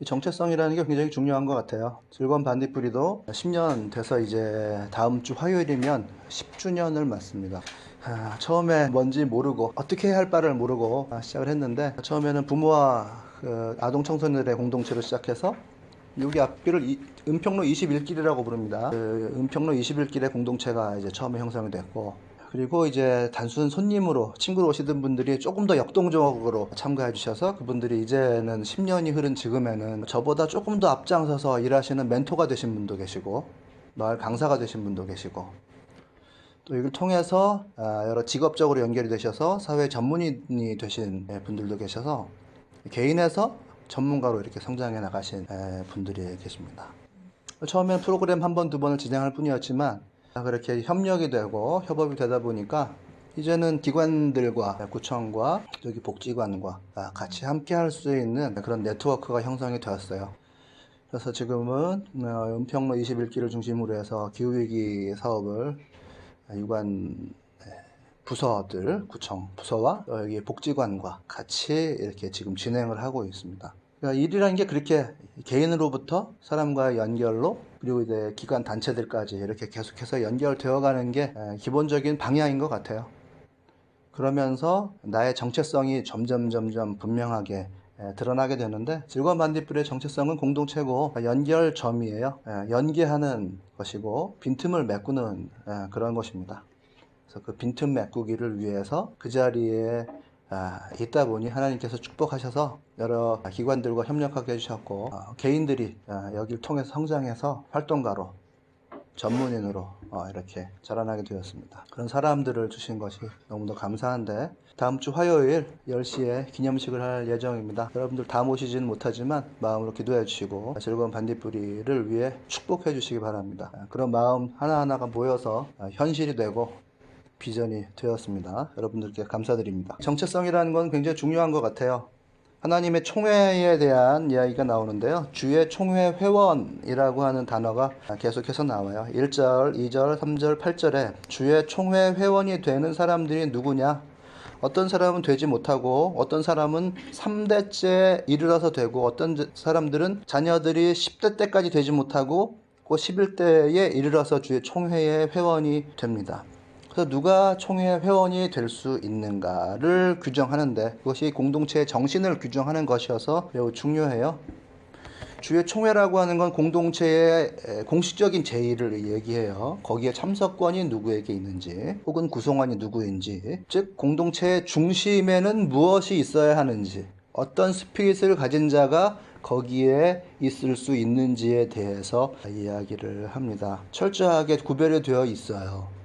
이 정체성이라는 게 굉장히 중요한 것 같아요. 즐거운 반딧불이도 10년 돼서 이제 다음 주 화요일이면 10주년을 맞습니다. 처음에 뭔지 모르고 어떻게 해야 할 바를 모르고 시작을 했는데, 처음에는 부모와 그 아동 청소년들의 공동체로 시작해서 여기 앞길을 은평로 21길이라고 부릅니다. 그 은평로 21길의 공동체가 이제 처음에 형성이 됐고, 그리고 이제 단순 손님으로 친구로 오시던 분들이 조금 더 역동적으로 참가해 주셔서, 그분들이 이제는 10년이 흐른 지금에는 저보다 조금 더 앞장서서 일하시는 멘토가 되신 분도 계시고, 마을 강사가 되신 분도 계시고, 또 이걸 통해서 여러 직업적으로 연결이 되셔서 사회 전문인이 되신 분들도 계셔서 개인에서 전문가로 이렇게 성장해 나가신 분들이 계십니다. 처음엔 프로그램 한 번, 두 번을 진행할 뿐이었지만 그렇게 협력이 되고 협업이 되다 보니까 이제는 기관들과 구청과 여기 복지관과 같이 함께 할 수 있는 그런 네트워크가 형성이 되었어요. 그래서 지금은 은평로 21길을 중심으로 해서 기후위기 사업을 유관 부서들, 구청 부서와 여기 복지관과 같이 이렇게 지금 진행을 하고 있습니다. 그러니까 일이라는 게 그렇게 개인으로부터 사람과의 연결로, 그리고 이제 기관 단체들까지 이렇게 계속해서 연결되어 가는 게 기본적인 방향인 것 같아요. 그러면서 나의 정체성이 점점 분명하게 드러나게 되는데, 즐거운 반딧불의 정체성은 공동체고 연결점이에요. 연계하는 것이고 빈틈을 메꾸는 그런 것입니다. 그래서 그 빈틈 메꾸기를 위해서 그 자리에 있다 보니 하나님께서 축복하셔서 여러 기관들과 협력하게 해주셨고, 개인들이 여기를 통해서 성장해서 활동가로, 전문인으로 이렇게 자라나게 되었습니다. 그런 사람들을 주신 것이 너무나 감사한데, 다음 주 화요일 10시에 기념식을 할 예정입니다. 여러분들 다 모시지는 못하지만 마음으로 기도해 주시고 즐거운 반딧불이를 위해 축복해 주시기 바랍니다. 그런 마음 하나하나가 모여서 현실이 되고 비전이 되었습니다. 여러분들께 감사드립니다. 정체성이라는 건 굉장히 중요한 것 같아요. 하나님의 총회에 대한 이야기가 나오는데요. 주의 총회 회원이라고 하는 단어가 계속해서 나와요. 1절, 2절, 3절, 8절에 주의 총회 회원이 되는 사람들이 누구냐? 어떤 사람은 되지 못하고, 어떤 사람은 3대째 이르러서 되고, 어떤 사람들은 자녀들이 10대 때까지 되지 못하고 11대에 이르러서 주의 총회의 회원이 됩니다. 그래서 누가 총회 회원이 될 수 있는가를 규정하는데, 그것이 공동체의 정신을 규정하는 것이어서 매우 중요해요. 주의 총회라고 하는 건 공동체의 공식적인 제의를 얘기해요. 거기에 참석권이 누구에게 있는지, 혹은 구성원이 누구인지, 즉 공동체의 중심에는 무엇이 있어야 하는지, 어떤 스피릿을 가진 자가 거기에 있을 수 있는지에 대해서 이야기를 합니다. 철저하게 구별이 되어 있어요.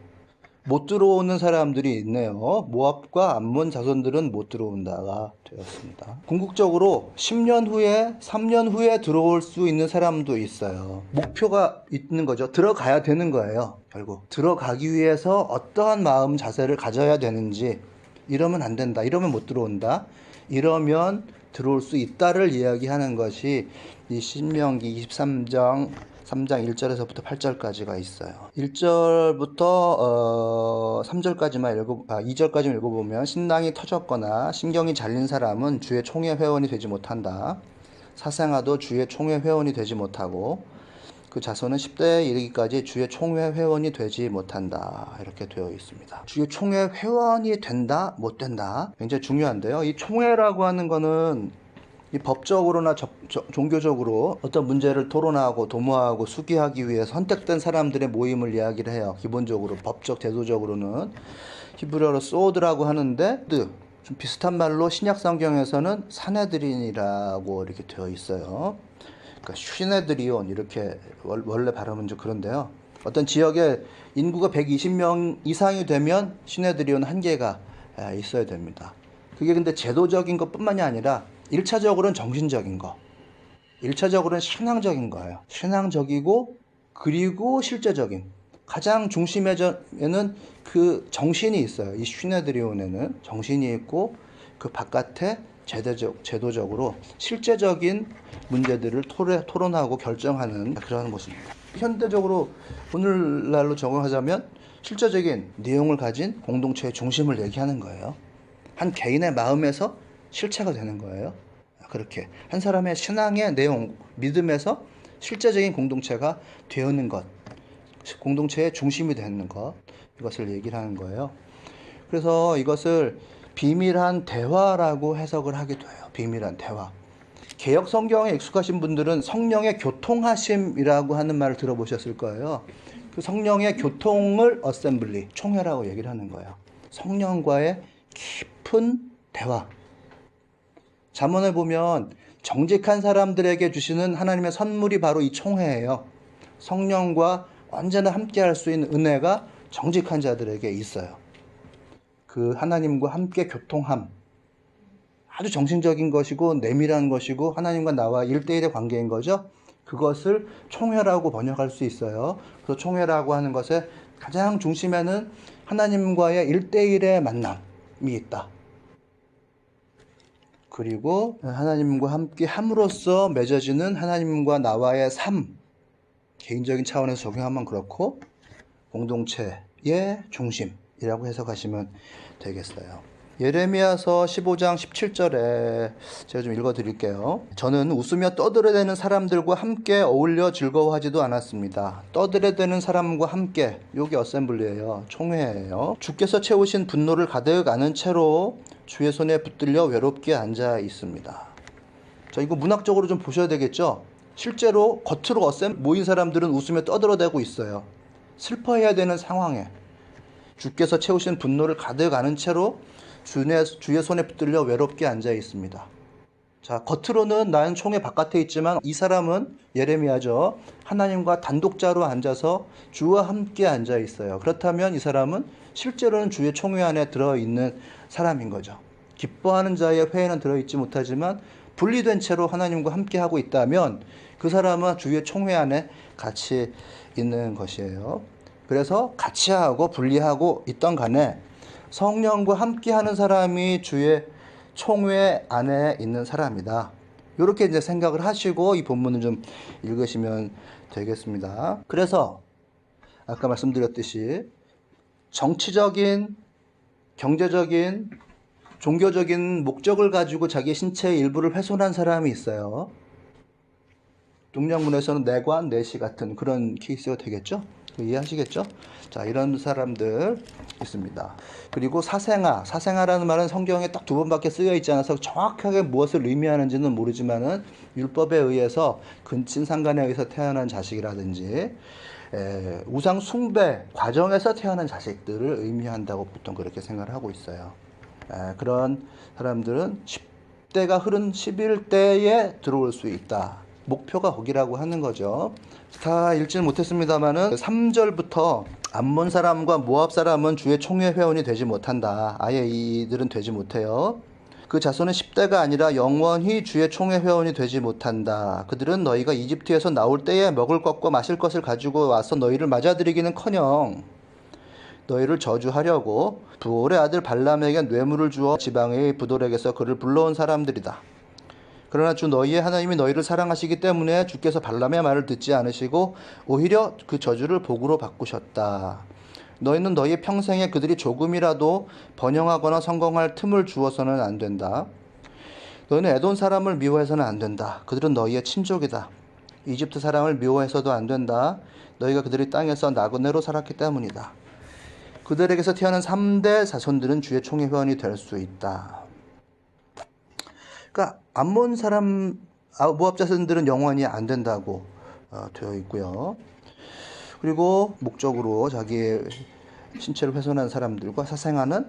못 들어오는 사람들이 있네요. 모압과 암몬 자손들은 못 들어온다가 되었습니다. 궁극적으로 10년 후에, 3년 후에 들어올 수 있는 사람도 있어요. 목표가 있는 거죠. 들어가야 되는 거예요. 결국 들어가기 위해서 어떠한 마음 자세를 가져야 되는지, 이러면 안 된다, 이러면 못 들어온다, 이러면 들어올 수 있다를 이야기하는 것이 이 신명기 23장 3장 1절에서부터 8절까지가 있어요. 1절부터 3절까지만 2절까지만 읽어보면, 신랑이 터졌거나 신경이 잘린 사람은 주의 총회 회원이 되지 못한다. 사생아도 주의 총회 회원이 되지 못하고 그 자손은 10대에 이르기까지 주의 총회 회원이 되지 못한다. 이렇게 되어 있습니다. 주의 총회 회원이 된다, 못 된다, 굉장히 중요한데요. 이 총회라고 하는 거는 이 법적으로나 종교적으로 어떤 문제를 토론하고 도모하고 수기하기 위해 선택된 사람들의 모임을 이야기를 해요. 기본적으로 법적 제도적으로는 히브리어로 소드라고 하는데, 좀 비슷한 말로 신약 성경에서는 사네드린이라고 이렇게 되어 있어요. 그러니까 슈네드리온, 이렇게 원래 발음은 좀 그런데요. 어떤 지역에 인구가 120명 이상이 되면 시네드리온 한 개가 있어야 됩니다. 그게 근데 제도적인 것뿐만이 아니라 1차적으로는 정신적인 거, 1차적으로는 신앙적인 거예요. 신앙적이고, 그리고 실제적인, 가장 중심에는 그 정신이 있어요. 이 슈네드리온에는 정신이 있고, 그 바깥에 제도적으로 실제적인 문제들을 토론하고 결정하는 그런 곳입니다. 현대적으로 오늘날로 적용하자면 실제적인 내용을 가진 공동체의 중심을 얘기하는 거예요. 한 개인의 마음에서 실체가 되는 거예요. 그렇게 한 사람의 신앙의 내용, 믿음에서 실제적인 공동체가 되는 것, 공동체의 중심이 되는 것, 이것을 얘기를 하는 거예요. 그래서 이것을 비밀한 대화라고 해석을 하기도 해요. 비밀한 대화. 개역 성경에 익숙하신 분들은 성령의 교통하심이라고 하는 말을 들어보셨을 거예요. 그 성령의 교통을 어셈블리, 총회라고 얘기를 하는 거예요. 성령과의 깊은 대화. 잠언을 보면 정직한 사람들에게 주시는 하나님의 선물이 바로 이 총회예요. 성령과 언제나 함께 할 수 있는 은혜가 정직한 자들에게 있어요. 그 하나님과 함께 교통함. 아주 정신적인 것이고 내밀한 것이고 하나님과 나와 1대1의 관계인 거죠. 그것을 총회라고 번역할 수 있어요. 그래서 총회라고 하는 것의 가장 중심에는 하나님과의 1대1의 만남이 있다. 그리고 하나님과 함께 함으로써 맺어지는 하나님과 나와의 삶, 개인적인 차원에서 적용하면 그렇고 공동체의 중심이라고 해석하시면 되겠어요. 예레미야서 15장 17절에 제가 좀 읽어드릴게요. 저는 웃으며 떠들어대는 사람들과 함께 어울려 즐거워하지도 않았습니다. 떠들어대는 사람과 함께, 여기 어셈블리예요. 총회예요. 주께서 채우신 분노를 가득 안은 채로 주의 손에 붙들려 외롭게 앉아 있습니다. 자, 이거 문학적으로 좀 보셔야 되겠죠? 실제로 겉으로 모인 사람들은 웃으며 떠들어대고 있어요. 슬퍼해야 되는 상황에 주께서 채우신 분노를 가득 안은 채로 주의 손에 붙들려 외롭게 앉아 있습니다. 자, 겉으로는 나는 총회 바깥에 있지만 이 사람은 예레미야죠. 하나님과 단독자로 앉아서 주와 함께 앉아 있어요. 그렇다면 이 사람은 실제로는 주의 총회 안에 들어있는 사람인 거죠. 기뻐하는 자의 회에는 들어있지 못하지만 분리된 채로 하나님과 함께 하고 있다면 그 사람은 주의 총회 안에 같이 있는 것이에요. 그래서 같이 하고 분리하고 있던 간에 성령과 함께하는 사람이 주의 총회 안에 있는 사람이다. 이렇게 이제 생각을 하시고 이 본문을 좀 읽으시면 되겠습니다. 그래서 아까 말씀드렸듯이 정치적인, 경제적인, 종교적인 목적을 가지고 자기 신체의 일부를 훼손한 사람이 있어요. 동양문에서는 내관, 내시 같은 그런 케이스가 되겠죠? 이해하시겠죠? 자, 이런 사람들 있습니다. 그리고 사생아라는 말은 성경에 딱 2번밖에 쓰여 있지 않아서 정확하게 무엇을 의미하는지는 모르지만은 율법에 의해서 근친상간에 의해서 태어난 자식이라든지 우상 숭배 과정에서 태어난 자식들을 의미한다고 보통 그렇게 생각을 하고 있어요. 그런 사람들은 10대가 흐른 11대에 들어올 수 있다. 목표가 거기라고 하는 거죠. 다 읽지는 못했습니다만은 3절부터 암몬 사람과 모압 사람은 주의 총회 회원이 되지 못한다. 아예 이들은 되지 못해요. 그 자손은 10대가 아니라 영원히 주의 총회 회원이 되지 못한다. 그들은 너희가 이집트에서 나올 때에 먹을 것과 마실 것을 가지고 와서 너희를 맞아들이기는커녕 너희를 저주하려고 부올의 아들 발람에게 뇌물을 주어 지방의 부돌에게서 그를 불러온 사람들이다. 그러나 주 너희의 하나님이 너희를 사랑하시기 때문에 주께서 발람의 말을 듣지 않으시고 오히려 그 저주를 복으로 바꾸셨다. 너희는 너희 평생에 그들이 조금이라도 번영하거나 성공할 틈을 주어서는 안 된다. 너희는 에돔 사람을 미워해서는 안 된다. 그들은 너희의 친족이다. 이집트 사람을 미워해서도 안 된다. 너희가 그들의 땅에서 나그네로 살았기 때문이다. 그들에게서 태어난 3대 자손들은 주의 총회 회원이 될 수 있다. 그러니까 암몬 사람, 모압 자손들은 영원히 안 된다고 되어 있고요. 그리고 목적으로 자기의 신체를 훼손한 사람들과 사생아는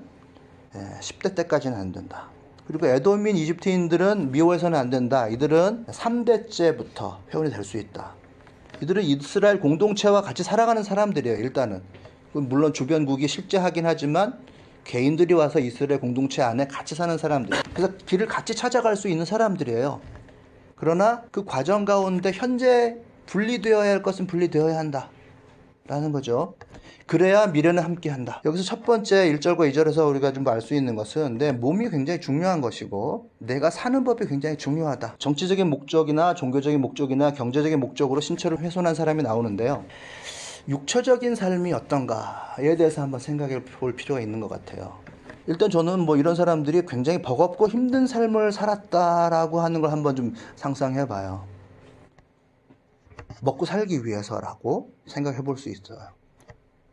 10대 때까지는 안 된다. 그리고 에돔인 이집트인들은 미워해서는 안 된다. 이들은 3대째부터 회원이 될 수 있다. 이들은 이스라엘 공동체와 같이 살아가는 사람들이에요. 일단은 물론 주변국이 실제하긴 하지만 개인들이 와서 이스라엘 공동체 안에 같이 사는 사람들, 그래서 길을 같이 찾아갈 수 있는 사람들이에요. 그러나 그 과정 가운데 현재 분리되어야 할 것은 분리되어야 한다 라는 거죠. 그래야 미래는 함께 한다. 여기서 첫 번째 1절과 2절에서 우리가 좀 알 수 있는 것은 내 몸이 굉장히 중요한 것이고 내가 사는 법이 굉장히 중요하다. 정치적인 목적이나 종교적인 목적이나 경제적인 목적으로 신체를 훼손한 사람이 나오는데요. 육체적인 삶이 어떤가에 대해서 한번 생각해 볼 필요가 있는 것 같아요. 일단 저는 뭐 이런 사람들이 굉장히 버겁고 힘든 삶을 살았다라고 하는 걸 한번 좀 상상해 봐요. 먹고 살기 위해서라고 생각해 볼 수 있어요.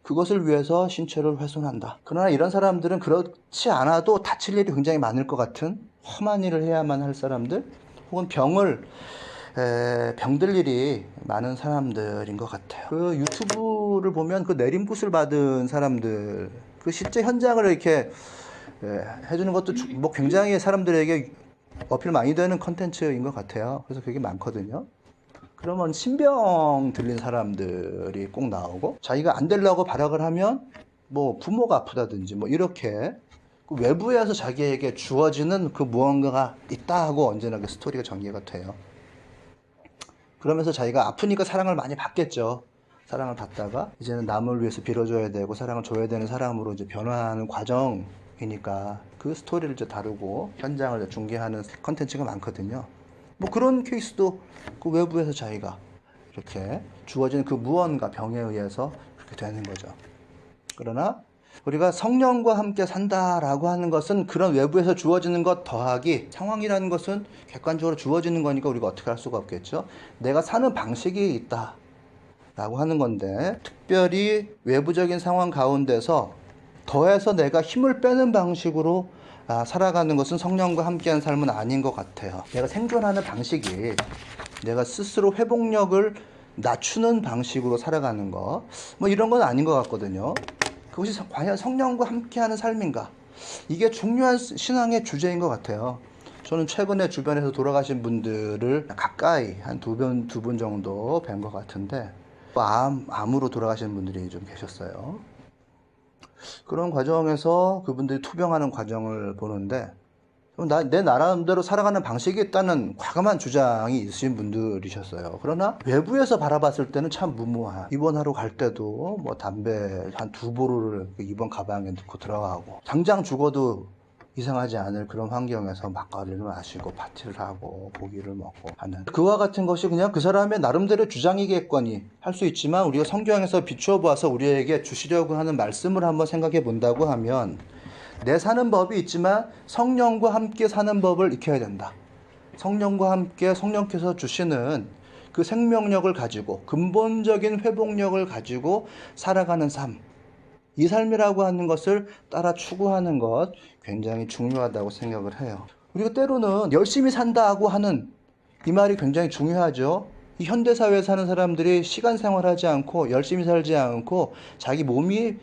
그것을 위해서 신체를 훼손한다. 그러나 이런 사람들은 그렇지 않아도 다칠 일이 굉장히 많을 것 같은 험한 일을 해야만 할 사람들, 혹은 병들 일이 많은 사람들인 것 같아요. 그 유튜브를 보면 그 내림굿을 받은 사람들, 그 실제 현장을 이렇게 해주는 것도 뭐 굉장히 사람들에게 어필 많이 되는 컨텐츠인 것 같아요. 그래서 그게 많거든요. 그러면 신병 들린 사람들이 꼭 나오고, 자기가 안 되려고 발악을 하면 뭐 부모가 아프다든지 뭐 이렇게 그 외부에서 자기에게 주어지는 그 무언가가 있다 하고 언제나 그 스토리가 전개가 돼요. 그러면서 자기가 아프니까 사랑을 많이 받겠죠. 사랑을 받다가 이제는 남을 위해서 빌어줘야 되고 사랑을 줘야 되는 사람으로 이제 변화하는 과정이니까 그 스토리를 이제 다루고 현장을 중계하는 컨텐츠가 많거든요. 뭐 그런 케이스도 그 외부에서 자기가 이렇게 주어진 그 무언가 병에 의해서 그렇게 되는 거죠. 그러나 우리가 성령과 함께 산다라고 하는 것은 그런 외부에서 주어지는 것 더하기, 상황이라는 것은 객관적으로 주어지는 거니까 우리가 어떻게 할 수가 없겠죠. 내가 사는 방식이 있다 라고 하는 건데, 특별히 외부적인 상황 가운데서 더해서 내가 힘을 빼는 방식으로 살아가는 것은 성령과 함께한 삶은 아닌 것 같아요. 내가 생존하는 방식이 내가 스스로 회복력을 낮추는 방식으로 살아가는 거, 뭐 이런 건 아닌 것 같거든요. 그것이 과연 성령과 함께하는 삶인가? 이게 중요한 신앙의 주제인 것 같아요. 저는 최근에 주변에서 돌아가신 분들을 가까이 한 두 분 정도 뵌 것 같은데, 암으로 돌아가신 분들이 좀 계셨어요. 그런 과정에서 그분들이 투병하는 과정을 보는데, 내 나름대로 살아가는 방식이 있다는 과감한 주장이 있으신 분들이셨어요. 그러나 외부에서 바라봤을 때는 참 무모한, 입원하러 갈 때도 뭐 담배 한 2보루를 입원 가방에 넣고 들어가고, 당장 죽어도 이상하지 않을 그런 환경에서 막걸리를 마시고 파티를 하고 고기를 먹고 하는, 그와 같은 것이 그냥 그 사람의 나름대로 주장이겠거니 할 수 있지만, 우리가 성경에서 비추어 보아서 우리에게 주시려고 하는 말씀을 한번 생각해 본다고 하면, 내 사는 법이 있지만 성령과 함께 사는 법을 익혀야 된다. 성령과 함께 성령께서 주시는 그 생명력을 가지고 근본적인 회복력을 가지고 살아가는 삶, 이 삶이라고 하는 것을 따라 추구하는 것 굉장히 중요하다고 생각을 해요. 우리가 때로는 열심히 산다고 하는 이 말이 굉장히 중요하죠. 이 현대사회에 사는 사람들이 시간 생활하지 않고 열심히 살지 않고 자기 몸이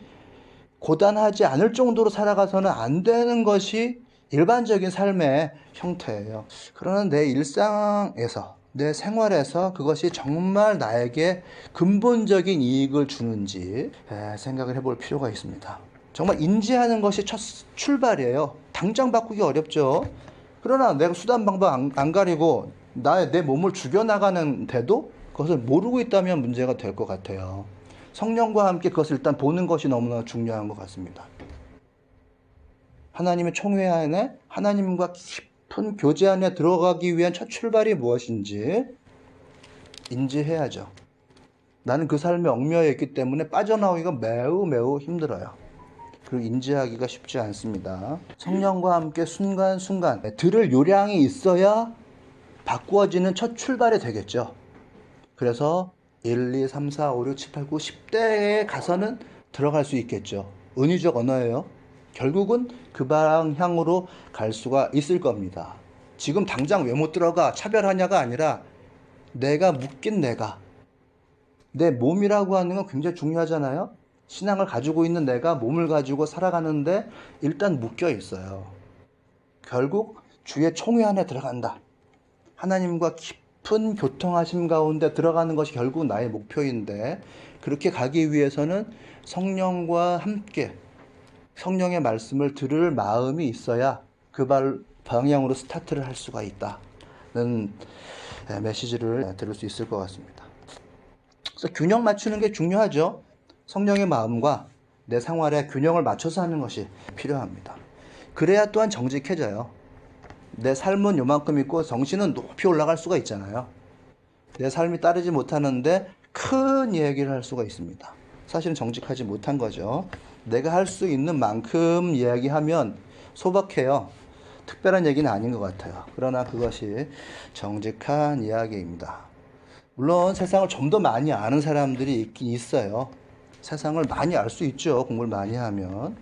고단하지 않을 정도로 살아가서는 안 되는 것이 일반적인 삶의 형태예요. 그러나 내 일상에서, 내 생활에서 그것이 정말 나에게 근본적인 이익을 주는지 생각을 해볼 필요가 있습니다. 정말 인지하는 것이 첫 출발이에요. 당장 바꾸기 어렵죠. 그러나 내가 수단 방법 안 가리고 내 몸을 죽여나가는데도 그것을 모르고 있다면 문제가 될 것 같아요. 성령과 함께 그것을 일단 보는 것이 너무나 중요한 것 같습니다. 하나님의 총회 안에, 하나님과 깊은 교제 안에 들어가기 위한 첫 출발이 무엇인지 인지해야죠. 나는 그 삶에 얽매여 있기 때문에 빠져나오기가 매우 힘들어요. 그리고 인지하기가 쉽지 않습니다. 성령과 함께 순간순간 들을 요량이 있어야 바꾸어지는 첫 출발이 되겠죠. 그래서 1, 2, 3, 4, 5, 6, 7, 8, 9, 10대에 가서는 들어갈 수 있겠죠. 은유적 언어예요. 결국은 그 방향으로 갈 수가 있을 겁니다. 지금 당장 왜 못 들어가 차별하냐가 아니라, 내가 묶인 내 몸이라고 하는 건 굉장히 중요하잖아요. 신앙을 가지고 있는 내가 몸을 가지고 살아가는데 일단 묶여 있어요. 결국 주의 총회 안에 들어간다. 하나님과 깊은 교통하심 가운데 들어가는 것이 결국 나의 목표인데, 그렇게 가기 위해서는 성령과 함께 성령의 말씀을 들을 마음이 있어야 그 방향으로 스타트를 할 수가 있다는 메시지를 들을 수 있을 것 같습니다. 그래서 균형 맞추는 게 중요하죠. 성령의 마음과 내 생활에 균형을 맞춰서 하는 것이 필요합니다. 그래야 또한 정직해져요. 내 삶은 요만큼 있고 정신은 높이 올라갈 수가 있잖아요. 내 삶이 따르지 못하는데 큰 얘기를 할 수가 있습니다. 사실은 정직하지 못한 거죠. 내가 할 수 있는 만큼 이야기하면 소박해요. 특별한 얘기는 아닌 것 같아요. 그러나 그것이 정직한 이야기입니다. 물론 세상을 좀 더 많이 아는 사람들이 있긴 있어요. 세상을 많이 알 수 있죠. 공부를 많이 하면.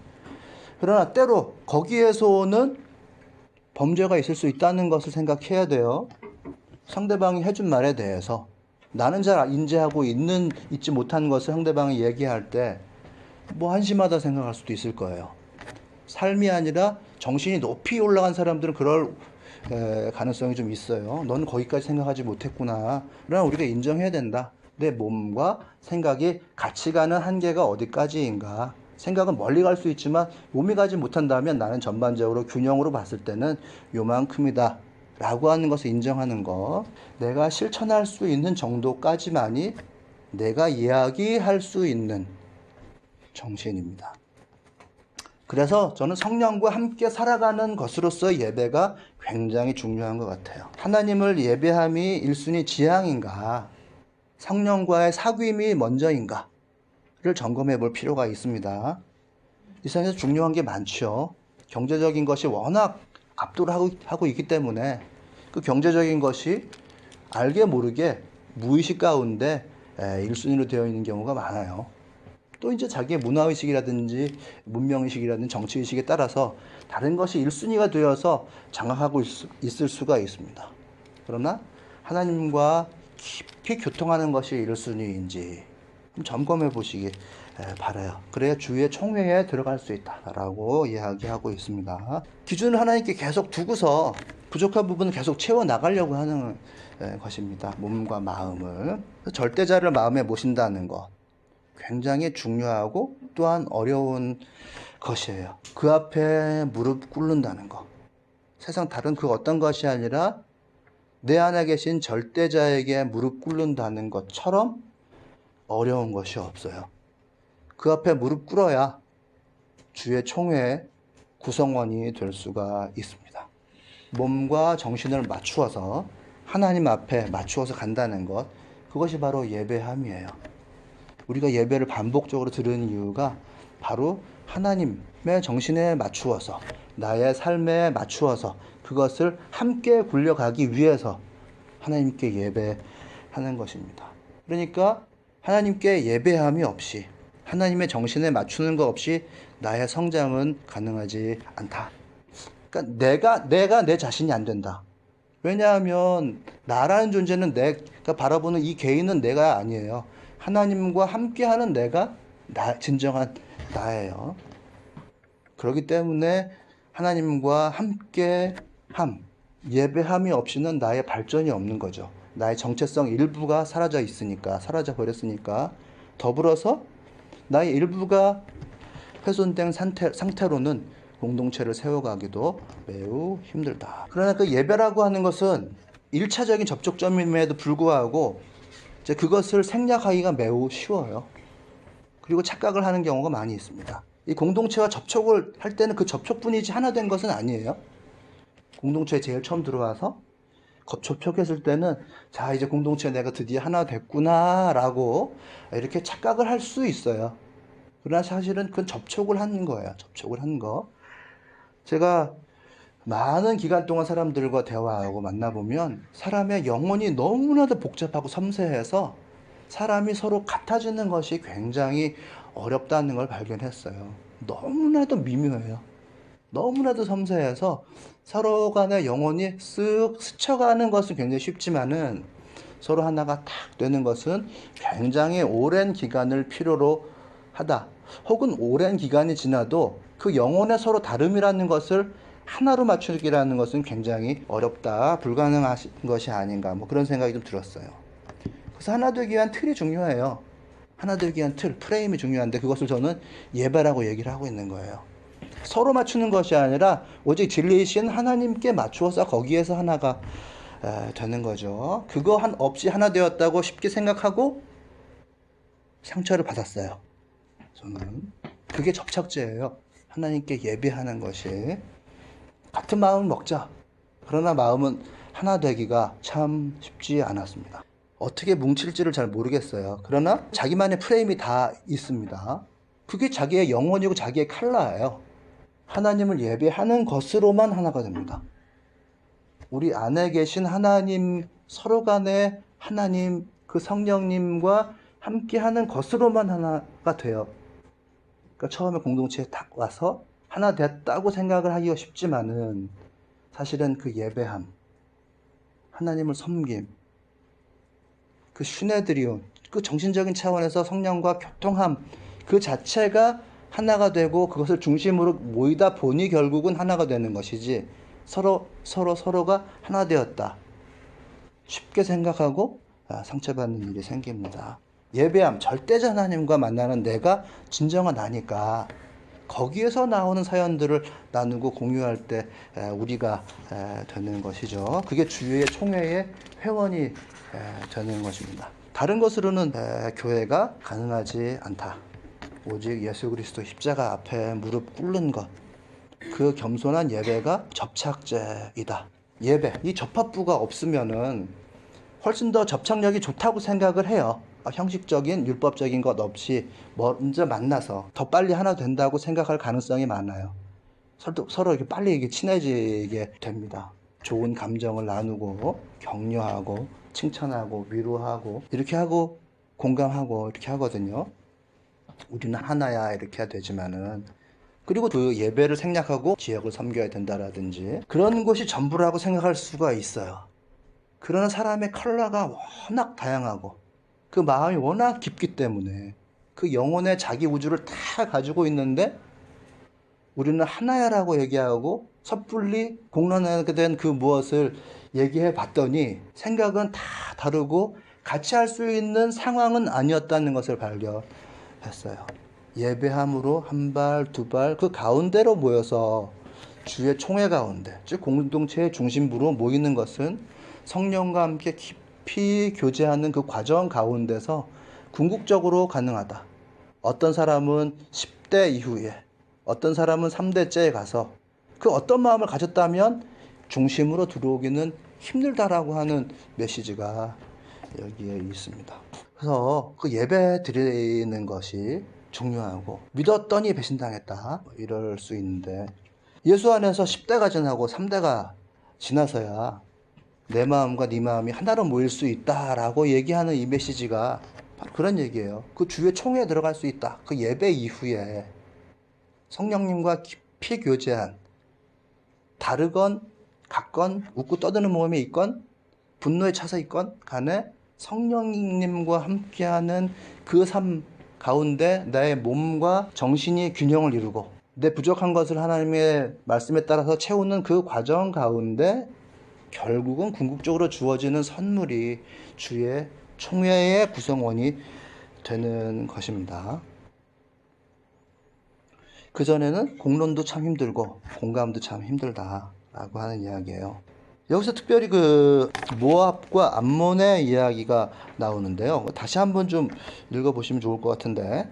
그러나 때로 거기에서 오는 범죄가 있을 수 있다는 것을 생각해야 돼요. 상대방이 해준 말에 대해서 나는 잘 인지하고 있지 못한 것을 상대방이 얘기할 때 뭐 한심하다 생각할 수도 있을 거예요. 삶이 아니라 정신이 높이 올라간 사람들은 그럴 가능성이 좀 있어요. 넌 거기까지 생각하지 못했구나. 그러나 우리가 인정해야 된다. 내 몸과 생각이 같이 가는 한계가 어디까지인가. 생각은 멀리 갈 수 있지만 몸이 가지 못한다면 나는 전반적으로 균형으로 봤을 때는 요만큼이다 라고 하는 것을 인정하는 것. 내가 실천할 수 있는 정도까지만이 내가 이야기할 수 있는 정신입니다. 그래서 저는 성령과 함께 살아가는 것으로서 예배가 굉장히 중요한 것 같아요. 하나님을 예배함이 1순위 지향인가, 성령과의 사귐이 먼저인가를 점검해 볼 필요가 있습니다. 이 세상에서 중요한 게 많죠. 경제적인 것이 워낙 압도를 하고 있기 때문에 그 경제적인 것이 알게 모르게 무의식 가운데 1순위로 되어 있는 경우가 많아요. 또 이제 자기의 문화의식이라든지 문명의식이라든지 정치의식에 따라서 다른 것이 1순위가 되어서 장악하고 있을 수가 있습니다. 그러나 하나님과 깊이 교통하는 것이 1순위인지 점검해 보시기 바라요. 그래야 주의 총회에 들어갈 수 있다라고 이야기하고 있습니다. 기준을 하나님께 계속 두고서 부족한 부분을 계속 채워 나가려고 하는 것입니다. 몸과 마음을. 절대자를 마음에 모신다는 것. 굉장히 중요하고 또한 어려운 것이에요. 그 앞에 무릎 꿇는다는 것. 세상 다른 그 어떤 것이 아니라 내 안에 계신 절대자에게 무릎 꿇는다는 것처럼 어려운 것이 없어요. 그 앞에 무릎 꿇어야 주의 총회의 구성원이 될 수가 있습니다. 몸과 정신을 맞추어서 하나님 앞에 맞추어서 간다는 것, 그것이 바로 예배함이에요. 우리가 예배를 반복적으로 들은 이유가 바로 하나님의 정신에 맞추어서 나의 삶에 맞추어서 그것을 함께 굴려가기 위해서 하나님께 예배하는 것입니다. 그러니까 하나님께 예배함이 없이 하나님의 정신에 맞추는 것 없이 나의 성장은 가능하지 않다. 그러니까 내가 내 자신이 안 된다. 왜냐하면 나라는 존재는 내가 바라보는 이 개인은 내가 아니에요. 하나님과 함께하는 내가 진정한 나예요. 그렇기 때문에 하나님과 함께함, 예배함이 없이는 나의 발전이 없는 거죠. 나의 정체성 일부가 사라져 버렸으니까 더불어서 나의 일부가 훼손된 상태로는 공동체를 세워가기도 매우 힘들다. 그러나 그 예배라고 하는 것은 1차적인 접촉점임에도 불구하고 이제 그것을 생략하기가 매우 쉬워요. 그리고 착각을 하는 경우가 많이 있습니다. 이 공동체와 접촉을 할 때는 그 접촉뿐이지 하나 된 것은 아니에요. 공동체에 제일 처음 들어와서 접촉했을 때는 자, 이제 공동체에 내가 드디어 하나 됐구나 라고 이렇게 착각을 할 수 있어요. 그러나 사실은 그건 접촉을 하는 거예요. 접촉을 한 거. 제가 많은 기간 동안 사람들과 대화하고 만나보면 사람의 영혼이 너무나도 복잡하고 섬세해서 사람이 서로 같아지는 것이 굉장히 어렵다는 걸 발견했어요. 너무나도 미묘해요. 너무나도 섬세해서 서로 간의 영혼이 쓱 스쳐가는 것은 굉장히 쉽지만은 서로 하나가 탁 되는 것은 굉장히 오랜 기간을 필요로 하다. 혹은 오랜 기간이 지나도 그 영혼의 서로 다름이라는 것을 하나로 맞추기라는 것은 굉장히 어렵다, 불가능한 것이 아닌가, 뭐 그런 생각이 좀 들었어요. 그래서 하나 되기 위한 틀이 중요해요. 하나 되기 위한 틀, 프레임이 중요한데 그것을 저는 예배라고 얘기를 하고 있는 거예요. 서로 맞추는 것이 아니라 오직 진리이신 하나님께 맞추어서 거기에서 하나가 되는 거죠. 그거 없이 하나 되었다고 쉽게 생각하고 상처를 받았어요. 저는 그게 접착제예요. 하나님께 예배하는 것이. 같은 마음을 먹자. 그러나 마음은 하나 되기가 참 쉽지 않았습니다. 어떻게 뭉칠지를 잘 모르겠어요. 그러나 자기만의 프레임이 다 있습니다. 그게 자기의 영혼이고 자기의 칼라예요. 하나님을 예배하는 것으로만 하나가 됩니다. 우리 안에 계신 하나님, 서로 간에 하나님, 그 성령님과 함께하는 것으로만 하나가 돼요. 그러니까 처음에 공동체에 딱 와서 하나 됐다고 생각을 하기가 쉽지만은 사실은 그 예배함, 하나님을 섬김, 그 시네드리온, 그 정신적인 차원에서 성령과 교통함, 그 자체가 하나가 되고 그것을 중심으로 모이다 보니 결국은 하나가 되는 것이지, 서로가 하나 되었다 쉽게 생각하고 상처받는 일이 생깁니다. 예배함, 절대자 하나님과 만나는 내가 진정한 나니까 거기에서 나오는 사연들을 나누고 공유할 때 우리가 되는 것이죠. 그게 주의 총회의 회원이 되는 것입니다. 다른 것으로는 교회가 가능하지 않다. 오직 예수 그리스도 십자가 앞에 무릎 꿇는 것, 그 겸손한 예배가 접착제이다. 예배, 이 접합부가 없으면은 훨씬 더 접착력이 좋다고 생각을 해요. 형식적인 율법적인 것 없이 먼저 만나서 더 빨리 하나 된다고 생각할 가능성이 많아요. 서로 이렇게 빨리 이게 친해지게 됩니다. 좋은 감정을 나누고 격려하고 칭찬하고 위로하고 이렇게 하고 공감하고 이렇게 하거든요. 우리는 하나야 이렇게 해야 되지만은, 그리고 그 예배를 생략하고 지역을 섬겨야 된다라든지 그런 것이 전부라고 생각할 수가 있어요. 그러나 사람의 컬러가 워낙 다양하고 그 마음이 워낙 깊기 때문에 그 영혼의 자기 우주를 다 가지고 있는데 우리는 하나야라고 얘기하고 섣불리 공론하게 된 그 무엇을 얘기해 봤더니 생각은 다 다르고 같이 할 수 있는 상황은 아니었다는 것을 발견했어요. 예배함으로 한 발, 두 발 그 가운데로 모여서 주의 총회 가운데, 즉 공동체의 중심부로 모이는 것은 성령과 함께 깊이 교제하는 그 과정 가운데서 궁극적으로 가능하다. 어떤 사람은 10대 이후에, 어떤 사람은 3대째에 가서 그 어떤 마음을 가졌다면 중심으로 들어오기는 힘들다라고 하는 메시지가 여기에 있습니다. 그래서 그 예배 드리는 것이 중요하고, 믿었더니 배신당했다 이럴 수 있는데 예수 안에서 10대가 지나고 3대가 지나서야 내 마음과 네 마음이 하나로 모일 수 있다라고 얘기하는 이 메시지가 바로 그런 얘기예요. 그 주의 총회에 들어갈 수 있다. 그 예배 이후에 성령님과 깊이 교제한, 다르건 같건 웃고 떠드는 모험에 있건 분노에 차서 있건 간에 성령님과 함께하는 그 삶 가운데 나의 몸과 정신이 균형을 이루고 내 부족한 것을 하나님의 말씀에 따라서 채우는 그 과정 가운데 결국은 궁극적으로 주어지는 선물이 주의 총회의 구성원이 되는 것입니다. 그전에는 공론도 참 힘들고 공감도 참 힘들다라고 하는 이야기예요. 여기서 특별히 그 모압과 암몬의 이야기가 나오는데요. 다시 한번 좀 읽어보시면 좋을 것 같은데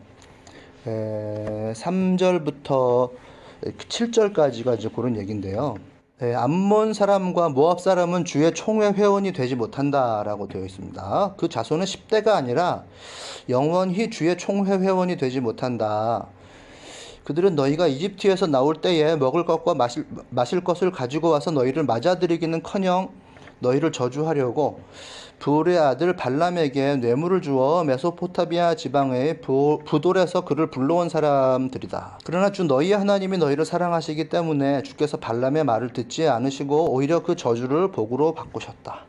3절부터 7절까지가 이제 그런 얘기인데요. 암몬 사람과 모압 사람은 주의 총회 회원이 되지 못한다라고 되어 있습니다. 그 자손은 10대가 아니라 영원히 주의 총회 회원이 되지 못한다. 그들은 너희가 이집트에서 나올 때에 먹을 것과 마실 것을 가지고 와서 너희를 맞아들이기는커녕 너희를 저주하려고 브올의 아들 발람에게 뇌물을 주어 메소포타미아 지방의 부돌에서 그를 불러온 사람들이다. 그러나 주 너희의 하나님이 너희를 사랑하시기 때문에 주께서 발람의 말을 듣지 않으시고 오히려 그 저주를 복으로 바꾸셨다.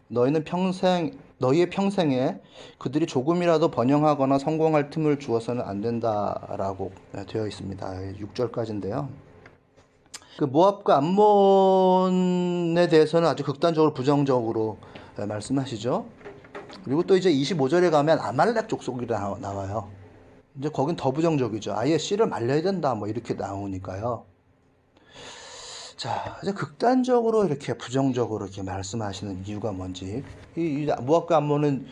너희의 평생에 그들이 조금이라도 번영하거나 성공할 틈을 주어서는 안 된다라고 되어 있습니다. 6절까지인데요. 그 모압과 암몬에 대해서는 아주 극단적으로 부정적으로 말씀하시죠. 그리고 또 이제 25절에 가면 아말렉 족속이 나와요. 이제 거긴 더 부정적이죠. 아예 씨를 말려야 된다 뭐 이렇게 나오니까요. 자, 이제 극단적으로 이렇게 부정적으로 이렇게 말씀하시는 이유가 뭔지. 이 모압과 암몬은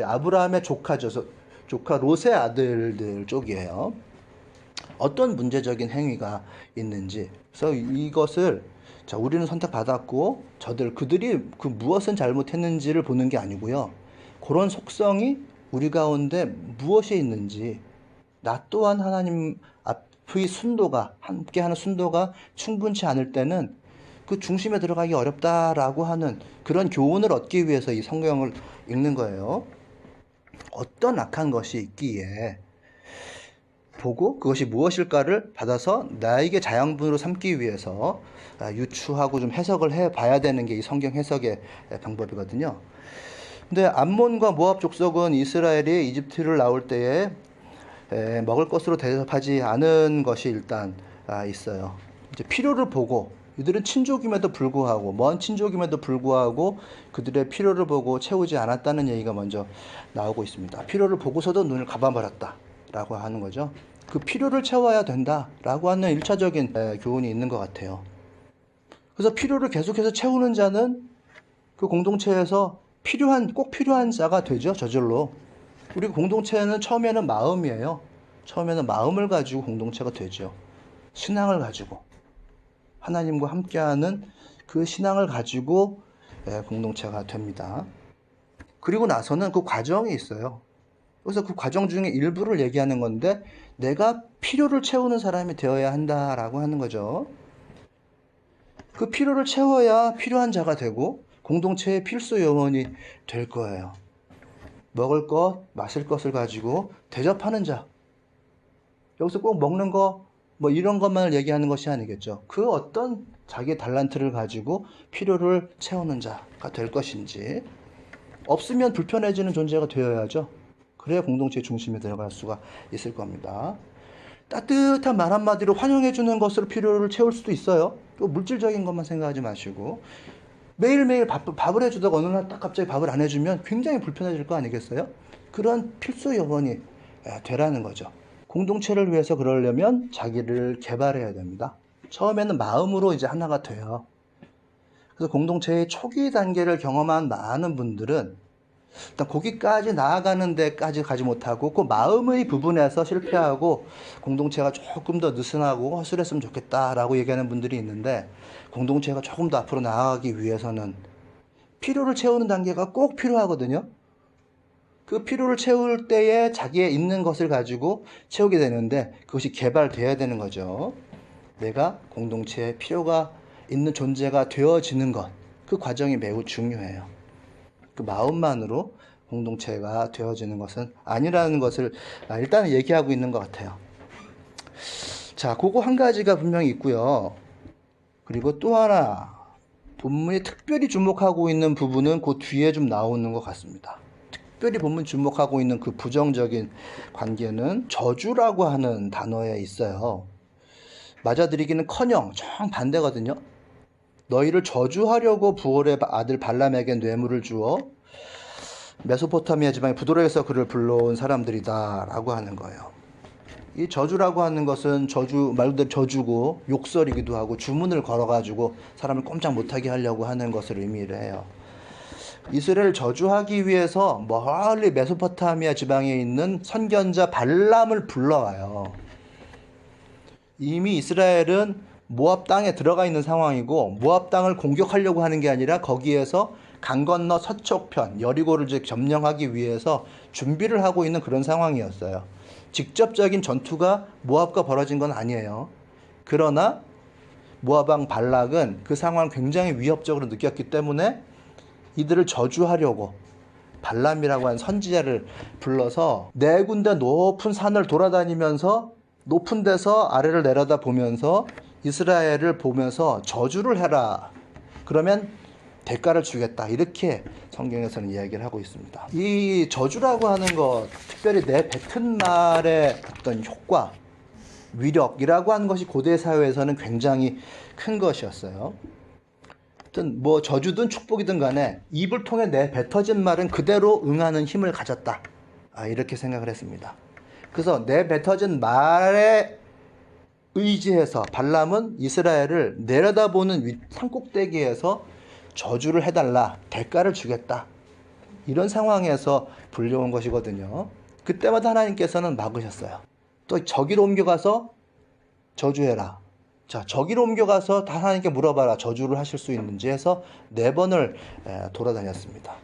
아브라함의 조카죠. 조카 롯의 아들들 쪽이에요. 어떤 문제적인 행위가 있는지. 그래서 이것을 자, 우리는 선택받았고 그들이 그 무엇은 잘못했는지를 보는 게 아니고요. 그런 속성이 우리 가운데 무엇이 있는지, 나 또한 하나님 앞의 순도가, 함께하는 순도가 충분치 않을 때는 그 중심에 들어가기 어렵다라고 하는 그런 교훈을 얻기 위해서 이 성경을 읽는 거예요. 어떤 악한 것이 있기에 보고 그것이 무엇일까를 받아서 나에게 자양분으로 삼기 위해서 유추하고 좀 해석을 해 봐야 되는 게 이 성경 해석의 방법이거든요. 근데 암몬과 모압 족속은 이스라엘이 이집트를 나올 때에 먹을 것으로 대접하지 않은 것이 일단 있어요. 이제 필요를 보고, 이들은 친족임에도 불구하고, 먼 친족임에도 불구하고 그들의 필요를 보고 채우지 않았다는 얘기가 먼저 나오고 있습니다. 필요를 보고서도 눈을 감아버렸다라고 하는 거죠. 그 필요를 채워야 된다라고 하는 1차적인 교훈이 있는 것 같아요. 그래서 필요를 계속해서 채우는 자는 그 공동체에서 꼭 필요한 자가 되죠, 저절로. 우리 공동체는 처음에는 마음이에요. 처음에는 마음을 가지고 공동체가 되죠. 신앙을 가지고. 하나님과 함께하는 그 신앙을 가지고 공동체가 됩니다. 그리고 나서는 그 과정이 있어요. 그래서 그 과정 중에 일부를 얘기하는 건데, 내가 필요를 채우는 사람이 되어야 한다라고 하는 거죠. 그 필요를 채워야 필요한 자가 되고 공동체의 필수 요원이 될 거예요. 먹을 것, 마실 것을 가지고 대접하는 자. 여기서 꼭 먹는 거, 뭐 이런 것만을 얘기하는 것이 아니겠죠. 그 어떤 자기의 달란트를 가지고 필요를 채우는 자가 될 것인지. 없으면 불편해지는 존재가 되어야죠. 그래야 공동체의 중심에 들어갈 수가 있을 겁니다. 따뜻한 말 한마디로 환영해주는 것으로 필요를 채울 수도 있어요. 또 물질적인 것만 생각하지 마시고, 매일매일 밥을 해주다가 어느 날 딱 갑자기 밥을 안 해주면 굉장히 불편해질 거 아니겠어요? 그런 필수 요원이 되라는 거죠. 공동체를 위해서 그러려면 자기를 개발해야 됩니다. 처음에는 마음으로 이제 하나가 돼요. 그래서 공동체의 초기 단계를 경험한 많은 분들은 일단 거기까지 나아가는 데까지 가지 못하고 그 마음의 부분에서 실패하고 공동체가 조금 더 느슨하고 허술했으면 좋겠다라고 얘기하는 분들이 있는데, 공동체가 조금 더 앞으로 나아가기 위해서는 필요를 채우는 단계가 꼭 필요하거든요. 그 필요를 채울 때에 자기의 있는 것을 가지고 채우게 되는데, 그것이 개발돼야 되는 거죠. 내가 공동체에 필요가 있는 존재가 되어지는 것, 그 과정이 매우 중요해요. 그 마음만으로 공동체가 되어지는 것은 아니라는 것을 일단 얘기하고 있는 것 같아요. 자, 그거 한 가지가 분명히 있고요. 그리고 또 하나, 본문이 특별히 주목하고 있는 부분은 그 뒤에 좀 나오는 것 같습니다. 특별히 본문 주목하고 있는 그 부정적인 관계는 저주라고 하는 단어에 있어요. 맞아들이기는커녕 정반대거든요. 너희를 저주하려고 부올의 아들 발람에게 뇌물을 주어 메소포타미아 지방의 부도로에서 그를 불러온 사람들이다 라고 하는 거예요. 이 저주라고 하는 것은 말 그대로 저주고 욕설이기도 하고 주문을 걸어가지고 사람을 꼼짝 못하게 하려고 하는 것을 의미를 해요. 이스라엘을 저주하기 위해서 멀리 메소포타미아 지방에 있는 선견자 발람을 불러와요. 이미 이스라엘은 모압 땅에 들어가 있는 상황이고, 모압 땅을 공격하려고 하는 게 아니라 거기에서 강 건너 서쪽편 여리고를 점령하기 위해서 준비를 하고 있는 그런 상황이었어요. 직접적인 전투가 모압과 벌어진 건 아니에요. 그러나 모압 왕 발락은 그 상황을 굉장히 위협적으로 느꼈기 때문에 이들을 저주하려고 발람이라고 하는 선지자를 불러서 네 군데 높은 산을 돌아다니면서 높은 데서 아래를 내려다 보면서 이스라엘을 보면서 저주를 해라. 그러면 대가를 주겠다. 이렇게 성경에서는 이야기를 하고 있습니다. 이 저주라고 하는 것, 특별히 내뱉은 말의 어떤 효과, 위력이라고 하는 것이 고대 사회에서는 굉장히 큰 것이었어요. 하여튼 뭐 저주든 축복이든 간에 입을 통해 내뱉어진 말은 그대로 응하는 힘을 가졌다. 이렇게 생각을 했습니다. 그래서 내뱉어진 말에 의지해서 발람은 이스라엘을 내려다보는 산꼭대기에서 저주를 해달라, 대가를 주겠다, 이런 상황에서 불려온 것이거든요. 그때마다 하나님께서는 막으셨어요. 또 저기로 옮겨가서 저주해라. 자, 저기로 옮겨가서 다 하나님께 물어봐라, 저주를 하실 수 있는지 해서 4번을 돌아다녔습니다.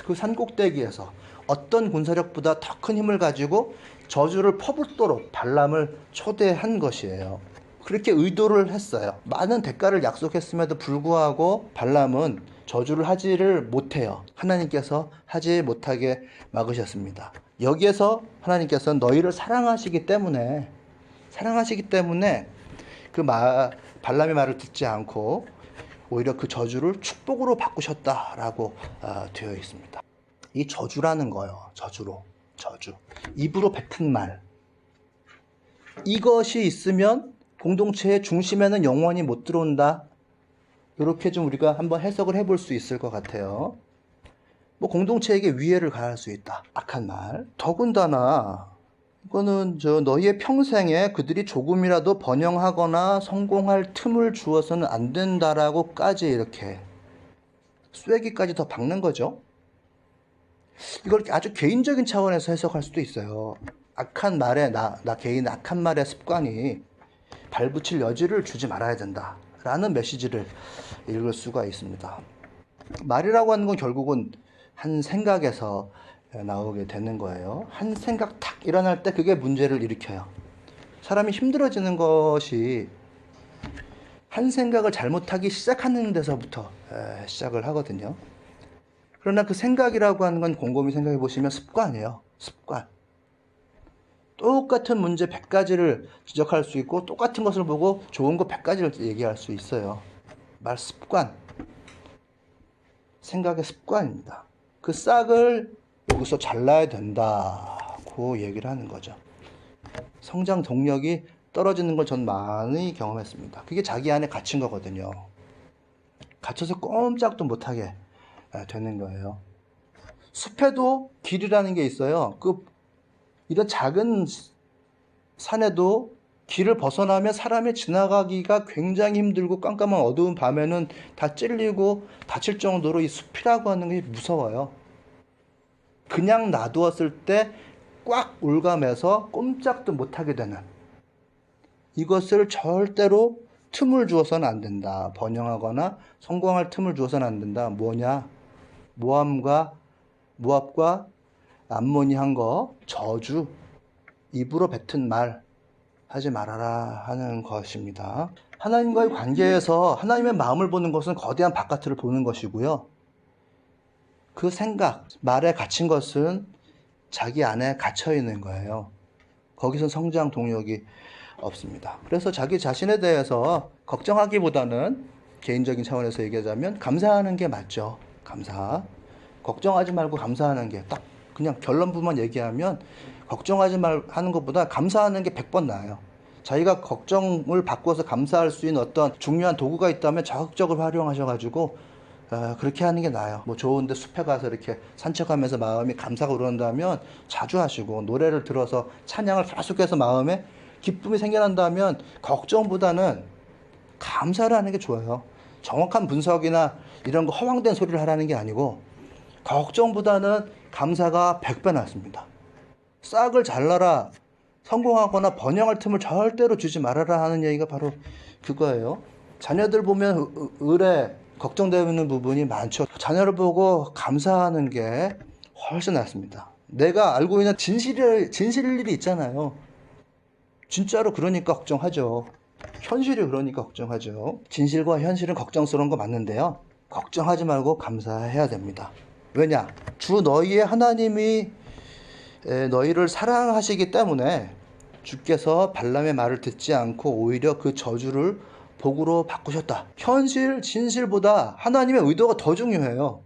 그 산꼭대기에서 어떤 군사력보다 더 큰 힘을 가지고 저주를 퍼붓도록 발람을 초대한 것이에요. 그렇게 의도를 했어요. 많은 대가를 약속했음에도 불구하고 발람은 저주를 하지를 못해요. 하나님께서 하지 못하게 막으셨습니다. 여기에서 하나님께서는 너희를 사랑하시기 때문에 그 발람의 말을 듣지 않고 오히려 그 저주를 축복으로 바꾸셨다라고 되어 있습니다. 이 저주라는 거요. 저주. 입으로 뱉은 말. 이것이 있으면 공동체의 중심에는 영원히 못 들어온다. 이렇게 좀 우리가 한번 해석을 해볼 수 있을 것 같아요. 뭐 공동체에게 위해를 가할 수 있다. 악한 말. 더군다나 이거는 너희의 평생에 그들이 조금이라도 번영하거나 성공할 틈을 주어서는 안 된다라고까지 이렇게 쐐기까지 더 박는 거죠. 이걸 아주 개인적인 차원에서 해석할 수도 있어요. 악한 말에 나 개인의 악한 말의 습관이 발붙일 여지를 주지 말아야 된다 라는 메시지를 읽을 수가 있습니다. 말이라고 하는 건 결국은 한 생각에서 나오게 되는 거예요. 한 생각 탁 일어날 때 그게 문제를 일으켜요. 사람이 힘들어지는 것이 한 생각을 잘못하기 시작하는 데서부터 시작을 하거든요. 그러나 그 생각이라고 하는 건 곰곰이 생각해 보시면 습관이에요. 습관. 똑같은 문제 100가지를 지적할 수 있고 똑같은 것을 보고 좋은 거 100가지를 얘기할 수 있어요. 말 습관. 생각의 습관입니다. 그 싹을 여기서 잘라야 된다고 얘기를 하는 거죠. 성장 동력이 떨어지는 걸 전 많이 경험했습니다. 그게 자기 안에 갇힌 거거든요. 갇혀서 꼼짝도 못하게 되는 거예요. 숲에도 길이라는 게 있어요. 이런 작은 산에도 길을 벗어나면 사람이 지나가기가 굉장히 힘들고 깜깜한 어두운 밤에는 다 찔리고 다칠 정도로 이 숲이라고 하는 게 무서워요. 그냥 놔두었을 때 꽉 올가매서 꼼짝도 못하게 되는, 이것을 절대로 틈을 주어서는 안 된다. 번영하거나 성공할 틈을 주어서는 안 된다. 뭐냐? 모압과 암몬이 한 거, 저주, 입으로 뱉은 말 하지 말아라 하는 것입니다. 하나님과의 관계에서 하나님의 마음을 보는 것은 거대한 바깥을 보는 것이고요. 그 생각, 말에 갇힌 것은 자기 안에 갇혀 있는 거예요. 거기서 성장 동력이 없습니다. 그래서 자기 자신에 대해서 걱정하기보다는 개인적인 차원에서 얘기하자면 감사하는 게 맞죠. 감사. 걱정하지 말고 감사하는 게 딱 그냥 결론부만 얘기하면 걱정하지 말고 하는 것보다 감사하는 게 100번 나아요. 자기가 걱정을 바꾸어서 감사할 수 있는 어떤 중요한 도구가 있다면 적극적으로 활용하셔가지고 그렇게 하는 게 나아요. 뭐 좋은데 숲에 가서 이렇게 산책하면서 마음이 감사가 우러난다면 자주 하시고, 노래를 들어서 찬양을 계속해서 마음에 기쁨이 생겨난다면 걱정보다는 감사를 하는 게 좋아요. 정확한 분석이나 이런 거 허황된 소리를 하라는 게 아니고 걱정보다는 감사가 100배 낫습니다. 싹을 잘라라, 성공하거나 번영할 틈을 절대로 주지 말아라 하는 얘기가 바로 그거예요. 자녀들 보면 의뢰 걱정되는 부분이 많죠. 자녀를 보고 감사하는 게 훨씬 낫습니다. 내가 알고 있는 진실일 일이 있잖아요. 진짜로 그러니까 걱정하죠. 현실이 그러니까 걱정하죠. 진실과 현실은 걱정스러운 거 맞는데요. 걱정하지 말고 감사해야 됩니다. 왜냐? 주 너희의 하나님이 너희를 사랑하시기 때문에 주께서 발람의 말을 듣지 않고 오히려 그 저주를 복으로 바꾸셨다. 현실, 진실보다 하나님의 의도가 더 중요해요.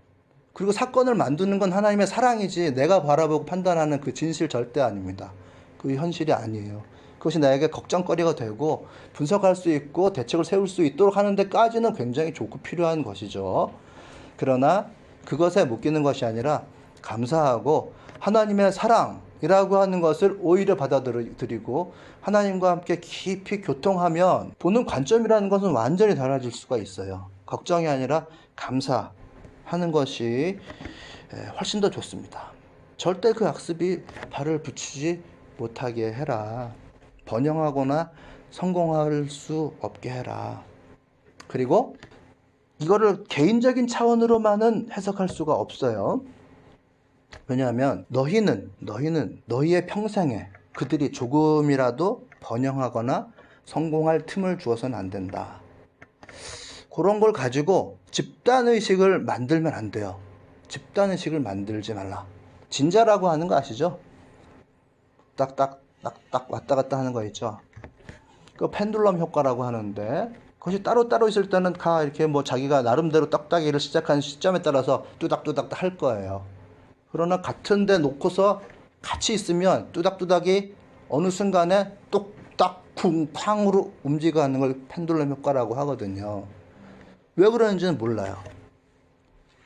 그리고 사건을 만드는 건 하나님의 사랑이지 내가 바라보고 판단하는 그 진실 절대 아닙니다. 그 현실이 아니에요. 그것이 나에게 걱정거리가 되고 분석할 수 있고 대책을 세울 수 있도록 하는 데까지는 굉장히 좋고 필요한 것이죠. 그러나 그것에 묶이는 것이 아니라 감사하고 하나님의 사랑이라고 하는 것을 오히려 받아들이고 하나님과 함께 깊이 교통하면 보는 관점이라는 것은 완전히 달라질 수가 있어요. 걱정이 아니라 감사하는 것이 훨씬 더 좋습니다. 절대 그 악습이 발을 붙이지 못하게 해라. 번영하거나 성공할 수 없게 해라. 그리고 이거를 개인적인 차원으로만은 해석할 수가 없어요. 왜냐하면 너희는 너희의 평생에 그들이 조금이라도 번영하거나 성공할 틈을 주어서는 안 된다. 그런 걸 가지고 집단의식을 만들면 안 돼요. 집단의식을 만들지 말라. 진자라고 하는 거 아시죠? 딱딱 왔다 갔다 하는 거 있죠. 그 펜듈럼 효과라고 하는데, 그것이 따로따로 있을 때는 다 이렇게 뭐 자기가 나름대로 떡따기를 시작한 시점에 따라서 뚜닥뚜닥 할 거예요. 그러나 같은 데 놓고서 같이 있으면 뚜닥뚜닥이 어느 순간에 똑딱 쿵쾅으로 움직여가는 걸 펜듈럼 효과라고 하거든요. 왜 그러는지는 몰라요.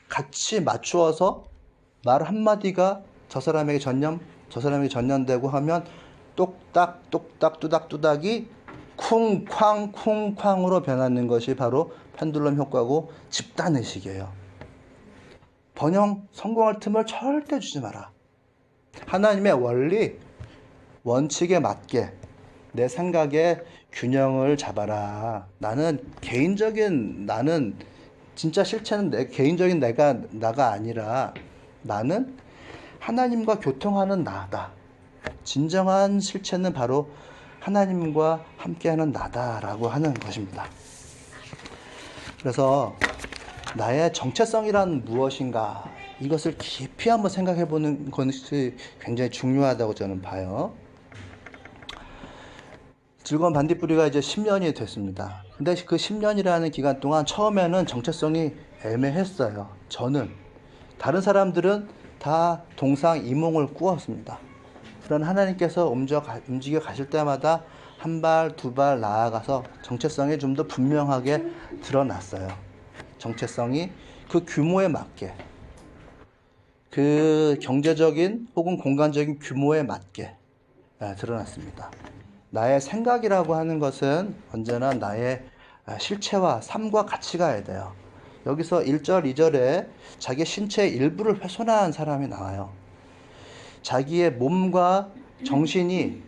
같이 맞추어서 말 한마디가 저 사람에게 전염되고 하면 똑딱 뚜닥뚜닥이 쿵쾅으로 변하는 것이 바로 펜듈럼 효과고 집단의식이에요. 번영, 성공할 틈을 절대 주지 마라. 하나님의 원리, 원칙에 맞게 내 생각에 균형을 잡아라. 나는 진짜 실체는 내 개인적인 나가 아니라 나는 하나님과 교통하는 나다. 진정한 실체는 바로 하나님과 함께하는 나다라고 하는 것입니다. 그래서 나의 정체성이란 무엇인가, 이것을 깊이 한번 생각해 보는 것이 굉장히 중요하다고 저는 봐요. 즐거운 반딧불이가 이제 10년이 됐습니다. 근데 그 10년이라는 기간 동안 처음에는 정체성이 애매했어요. 저는. 다른 사람들은 다 동상이몽을 꾸었습니다. 그런 하나님께서 움직여 가실 때마다 한 발, 두 발 나아가서 정체성이 좀 더 분명하게 드러났어요. 정체성이 그 규모에 맞게, 그 경제적인 혹은 공간적인 규모에 맞게 드러났습니다. 나의 생각이라고 하는 것은 언제나 나의 실체와 삶과 같이 가야 돼요. 여기서 1절, 2절에 자기 신체의 일부를 훼손한 사람이 나와요. 자기의 몸과 정신이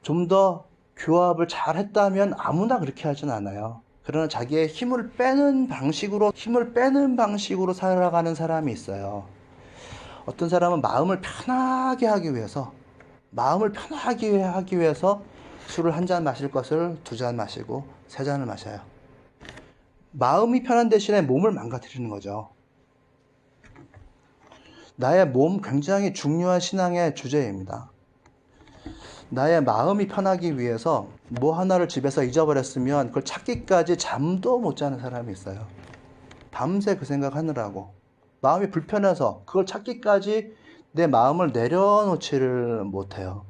좀 더 교합을 잘 했다면 아무나 그렇게 하진 않아요. 그러나 자기의 힘을 빼는 방식으로 살아가는 사람이 있어요. 어떤 사람은 마음을 편하게 하기 위해서 술을 한 잔 마실 것을 2잔 마시고 3잔을 마셔요. 마음이 편한 대신에 몸을 망가뜨리는 거죠. 나의 몸 굉장히 중요한 신앙의 주제입니다. 나의 마음이 편하기 위해서 뭐 하나를 집에서 잊어버렸으면 그걸 찾기까지 잠도 못 자는 사람이 있어요. 밤새 그 생각하느라고. 마음이 불편해서 그걸 찾기까지 내 마음을 내려놓지를 못해요.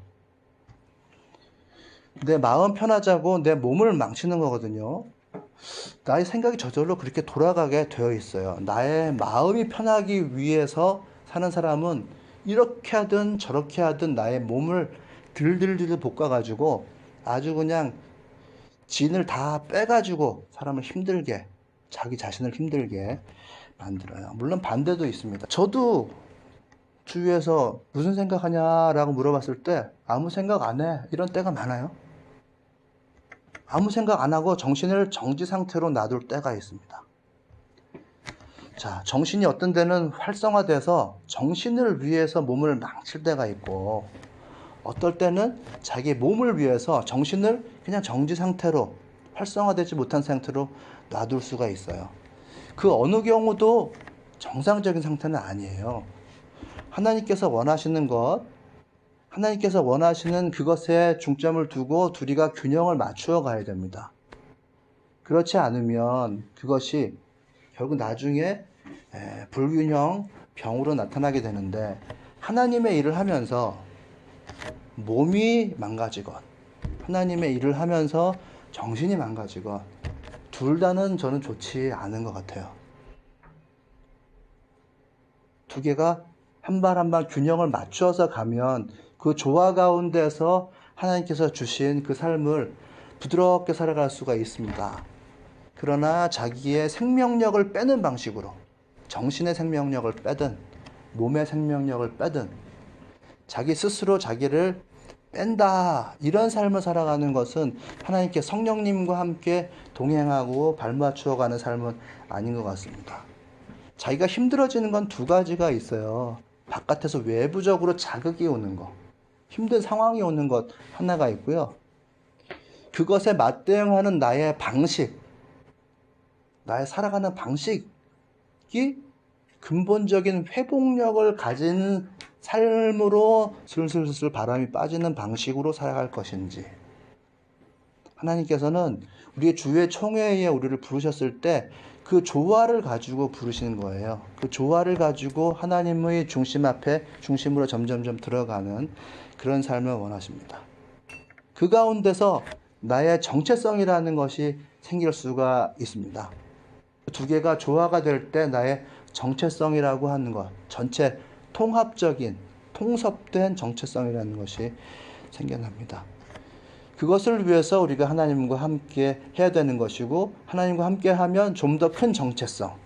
내 마음 편하자고 내 몸을 망치는 거거든요. 나의 생각이 저절로 그렇게 돌아가게 되어 있어요. 나의 마음이 편하기 위해서 사는 사람은 이렇게 하든 저렇게 하든 나의 몸을 들들들 볶아가지고 아주 그냥 진을 다 빼가지고 사람을 힘들게, 자기 자신을 힘들게 만들어요. 물론 반대도 있습니다. 저도 주위에서 무슨 생각하냐라고 물어봤을 때 아무 생각 안 해, 이런 때가 많아요. 아무 생각 안 하고 정신을 정지 상태로 놔둘 때가 있습니다. 자, 정신이 어떤 데는 활성화돼서 정신을 위해서 몸을 망칠 때가 있고, 어떨 때는 자기 몸을 위해서 정신을 그냥 정지 상태로, 활성화되지 못한 상태로 놔둘 수가 있어요. 그 어느 경우도 정상적인 상태는 아니에요. 하나님께서 원하시는 그것에 중점을 두고 둘이가 균형을 맞추어 가야 됩니다. 그렇지 않으면 그것이 결국 나중에 불균형, 병으로 나타나게 되는데, 하나님의 일을 하면서 몸이 망가지건 하나님의 일을 하면서 정신이 망가지건 둘 다는 저는 좋지 않은 것 같아요. 두 개가 한 발 한 발 균형을 맞추어서 가면 그 조화 가운데서 하나님께서 주신 그 삶을 부드럽게 살아갈 수가 있습니다. 그러나 자기의 생명력을 빼는 방식으로, 정신의 생명력을 빼든 몸의 생명력을 빼든 자기 스스로 자기를 뺀다, 이런 삶을 살아가는 것은 하나님께 성령님과 함께 동행하고 발맞추어 가는 삶은 아닌 것 같습니다. 자기가 힘들어지는 건 2가지가 있어요. 바깥에서 외부적으로 자극이 오는 거, 힘든 상황이 오는 것 하나가 있고요. 그것에 맞대응하는 나의 방식, 나의 살아가는 방식이 근본적인 회복력을 가진 삶으로 슬슬슬 바람이 빠지는 방식으로 살아갈 것인지, 하나님께서는 우리의 주의 총회에 우리를 부르셨을 때 그 조화를 가지고 부르시는 거예요. 그 조화를 가지고 하나님의 중심 앞에 중심으로 점점점 들어가는 그런 삶을 원하십니다. 그 가운데서 나의 정체성이라는 것이 생길 수가 있습니다. 두 개가 조화가 될 때 나의 정체성이라고 하는 것, 전체 통합적인 통섭된 정체성이라는 것이 생겨납니다. 그것을 위해서 우리가 하나님과 함께 해야 되는 것이고, 하나님과 함께 하면 좀 더 큰 정체성,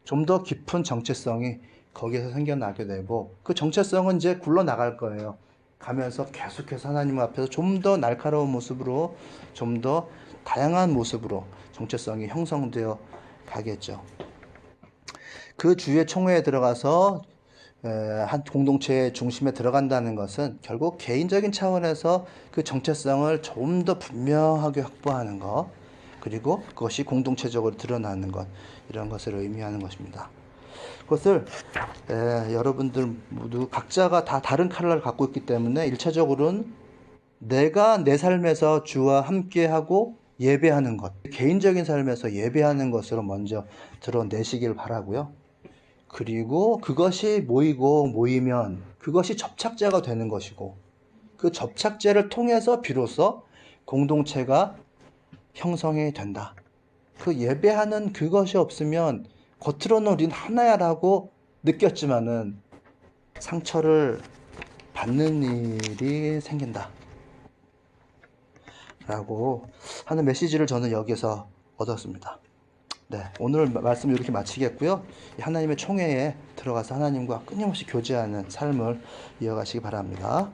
좀 더 깊은 정체성이 거기에서 생겨나게 되고, 그 정체성은 이제 굴러나갈 거예요. 가면서 계속해서 하나님 앞에서 좀 더 날카로운 모습으로, 좀 더 다양한 모습으로 정체성이 형성되어 가겠죠. 그 주의 총회에 들어가서 한 공동체의 중심에 들어간다는 것은 결국 개인적인 차원에서 그 정체성을 좀 더 분명하게 확보하는 것, 그리고 그것이 공동체적으로 드러나는 것, 이런 것을 의미하는 것입니다. 그것을 여러분들 모두 각자가 다 다른 칼날을 갖고 있기 때문에 1차적으로는 내가 내 삶에서 주와 함께하고 예배하는 것, 개인적인 삶에서 예배하는 것으로 먼저 드러내시길 바라고요. 그리고 그것이 모이면 그것이 접착제가 되는 것이고, 그 접착제를 통해서 비로소 공동체가 형성이 된다. 그 예배하는 그것이 없으면 겉으로는 우린 하나야라고 느꼈지만은 상처를 받는 일이 생긴다 라고 하는 메시지를 저는 여기서 얻었습니다. 네, 오늘 말씀 이렇게 마치겠고요. 하나님의 총회에 들어가서 하나님과 끊임없이 교제하는 삶을 이어가시기 바랍니다.